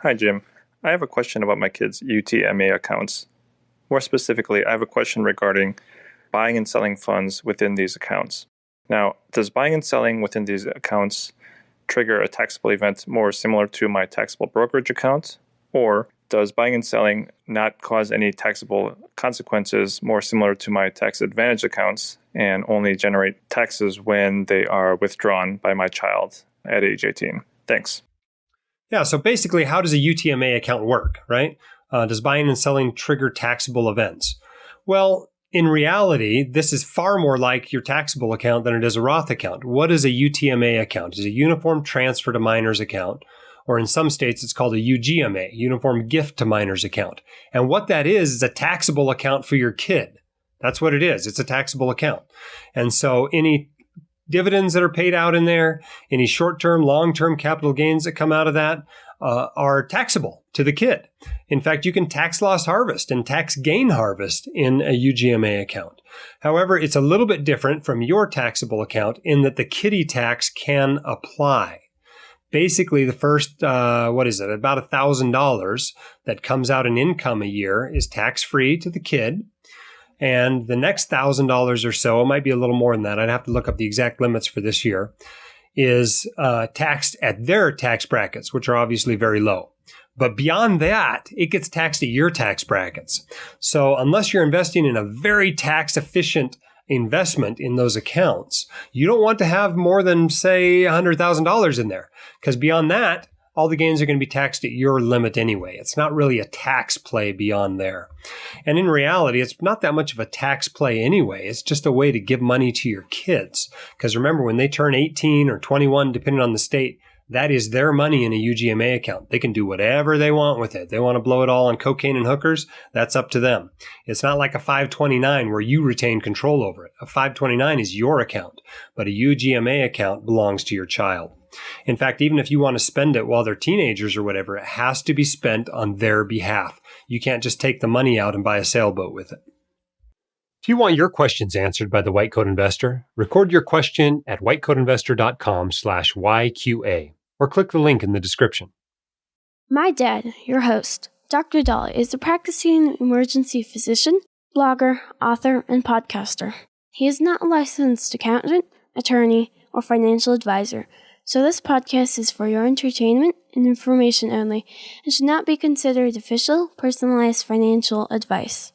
Hi, Jim. I have a question about my kids' UTMA accounts. More specifically, I have a question regarding buying and selling funds within these accounts. Now, does buying and selling within these accounts trigger a taxable event more similar to my taxable brokerage account? Or does buying and selling not cause any taxable consequences more similar to my tax advantage accounts and only generate taxes when they are withdrawn by my child at age 18? Thanks. Yeah, so basically, how does a UTMA account work, right? Does buying and selling trigger taxable events? Well, in reality, this is far more like your taxable account than it is a Roth account. What is a UTMA account? It's a Uniform Transfer to Minors account, or in some states, it's called a UGMA, Uniform Gift to Minors account. And what that is a taxable account for your kid. That's what it is. It's a taxable account. And so any dividends that are paid out in there, any short-term, long-term capital gains that come out of that are taxable to the kid. In fact, you can tax loss harvest and tax gain harvest in a UGMA account. However, it's a little bit different from your taxable account in that the kiddie tax can apply. Basically, the first, about $1,000 that comes out in income a year is tax-free to the kid. And the next $1,000 or so, it might be a little more than that, I'd have to look up the exact limits for this year, is taxed at their tax brackets, which are obviously very low. But beyond that, it gets taxed at your tax brackets. So unless you're investing in a very tax-efficient investment in those accounts, you don't want to have more than, say, $100,000 in there. Because beyond that, all the gains are going to be taxed at your limit anyway. It's not really a tax play beyond there. And in reality, it's not that much of a tax play anyway. It's just a way to give money to your kids. Because remember, when they turn 18 or 21, depending on the state, that is their money in a UGMA account. They can do whatever they want with it. They want to blow it all on cocaine and hookers, that's up to them. It's not like a 529 where you retain control over it. A 529 is your account, but a UGMA account belongs to your child. In fact, even if you want to spend it while they're teenagers or whatever, it has to be spent on their behalf. You can't just take the money out and buy a sailboat with it. If you want your questions answered by the White Coat Investor, record your question at whitecoatinvestor.com/YQA or click the link in the description. My dad, your host, Dr. Dahl, is a practicing emergency physician, blogger, author, and podcaster. He is not a licensed accountant, attorney, or financial advisor, so this podcast is for your entertainment and information only and should not be considered official, personalized financial advice.